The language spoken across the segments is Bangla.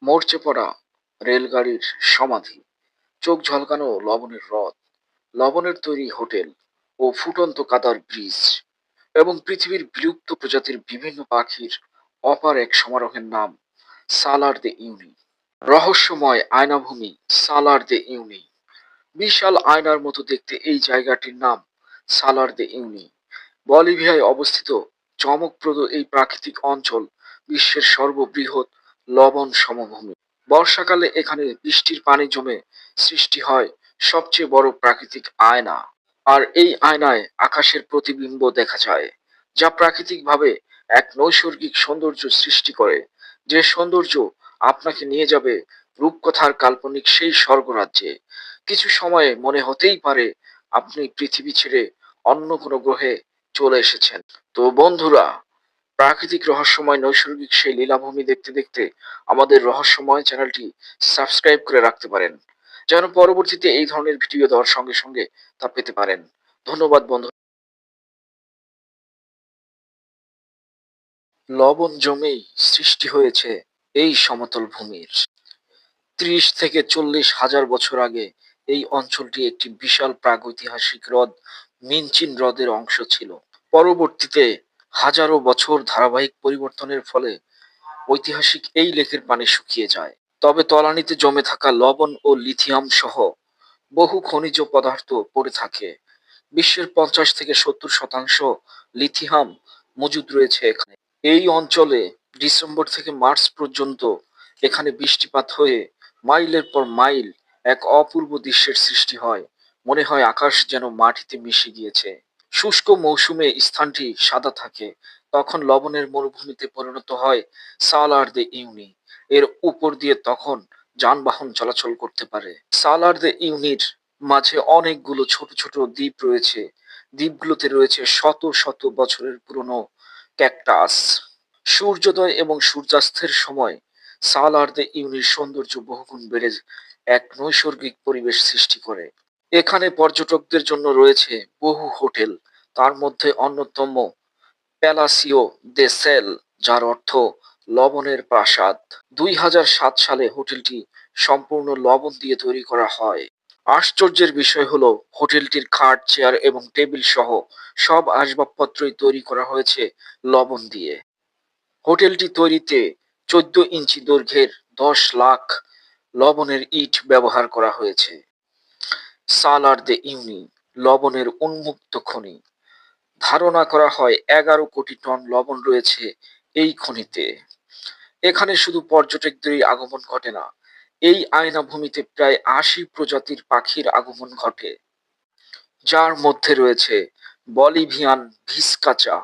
মরচে পড়া রেলগাড়ির সমাধি, চোখ ঝলকানো লবণের হ্রদ, লবণের তৈরি হোটেল ও ফুটন্ত কাদার ব্রিজ এবং পৃথিবীর বিলুপ্ত প্রজাতির বিভিন্ন পাখির অপার এক সমারোহের নাম সালার দে ইউনি। রহস্যময় আয়নাভূমি সালার দে ইউনি। বিশাল আয়নার মতো দেখতে এই জায়গাটির নাম সালার দে ইউনি। বলিভিয়ায় অবস্থিত চমকপ্রদ এই প্রাকৃতিক অঞ্চল বিশ্বের সর্ববৃহৎ লবণ সমভূমি। বর্ষাকালে এখানে বৃষ্টির পানি জমে সৃষ্টি হয় সবচেয়ে বড় প্রাকৃতিক আয়না। আর এই আয়নায় আকাশের প্রতিবিম্ব দেখা যায়, যা প্রাকৃতিকভাবে এক নৈসর্গিক সৌন্দর্য সৃষ্টি করে, যে সৌন্দর্য আপনাকে নিয়ে যাবে রূপকথার কাল্পনিক সেই স্বর্গরাজ্যে। কিছু সময়ে মনে হতেই পারে আপনি পৃথিবী ছেড়ে অন্য কোনো গ্রহে চলে এসেছেন। তো বন্ধুরা, প্রাকৃতিক রহস্যময় নৈসর্গিক সেই লীলাভূমি দেখতে দেখতে আমাদের রহস্যময় চ্যানেলটি সাবস্ক্রাইব করে রাখতে পারেন, যেন পরবর্তীতে এই ধরনের ভিডিও দেওয়ার সঙ্গে সঙ্গে তা পেতে পারেন। ধন্যবাদ বন্ধু। লবণ জমেই সৃষ্টি হয়েছে এই সমতল ভূমির। 30 থেকে 40 হাজার বছর আগে এই অঞ্চলটি একটি বিশাল প্রাগৈতিহাসিক হ্রদ মিনচিন হ্রদের অংশ ছিল। পরবর্তীতে হাজারো বছর ধারাবাহিক পরিবর্তনের ফলে ঐতিহাসিক এই লেকের পানি শুকিয়ে যায়। তবে তলানিতে জমে থাকা লবণ ও লিথিয়াম সহ বহু খনিজ পদার্থ পড়ে থাকে। বিশ্বের 50 থেকে 70% লিথিয়াম মজুদ রয়েছে এখানে। এই অঞ্চলে ডিসেম্বর থেকে মার্চ পর্যন্ত এখানে বৃষ্টিপাত হয়ে মাইলের পর মাইল এক অপূর্ব দৃশ্যের সৃষ্টি হয়। মনে হয় আকাশ যেন মাটিতে মিশে গিয়েছে। শুষ্ক মৌসুমে স্থানটি সাদা থাকে, তখন লবণের মরুভূমিতে পরিণত হয় সালার দে ইউনি। এর উপর দিয়ে তখন যানবাহন চলাচল করতে পারে। সালার দে ইউনির মাঝে অনেকগুলো ছোট ছোট দ্বীপ রয়েছে। দ্বীপগুলোতে রয়েছে শত শত বছরের পুরনো ক্যাকটাস। সূর্যোদয় এবং সূর্যাস্তের সময় সালার দে ইউনির সৌন্দর্য বহুগুণ বেড়ে এক নৈসর্গিক পরিবেশ সৃষ্টি করে। এখানে পর্যটকদের জন্য রয়েছে বহু হোটেল, তার মধ্যে অন্যতম প্যালাসিও দে সেল, যার অর্থ লবণের প্রাসাদ। 2007 সালে হোটেলটি সম্পূর্ণ লবণ দিয়ে তৈরি করা হয়। আশ্চর্যের বিষয় হলো হোটেলটির খাট, চেয়ার এবং টেবিল সহ সব আসবাবপত্রই তৈরি করা হয়েছে লবণ দিয়ে। হোটেলটি তৈরিতে 14 ইঞ্চি দৈর্ঘ্যের 10 লাখ লবণের ইট ব্যবহার করা হয়েছে। সালার দে ইউনি লবণের উন্মুক্ত খনি। ধারণা করা হয় 11 কোটি টন লবণ রয়েছে এই খনিতে। এখানে শুধু পর্যটকদেরই আগমন ঘটে না, এই আয়না ভূমিতে প্রায় 80 প্রজাতির পাখির আগমন ঘটে, যার মধ্যে রয়েছে বলিভিয়ান ভিসকাচা,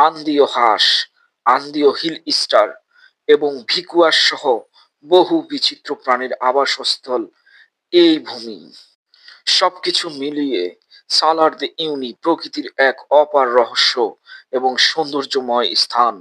আন্দীয় হাঁস, আন্দীয় হিল স্টার এবং ভিকুয়াস সহ বহু বিচিত্র প্রাণীর আবাসস্থল এই ভূমি। সবকিছু মিলিয়ে সালার দে ইউনি প্রকৃতির এক অপার রহস্য এবং সৌন্দর্যময় স্থান।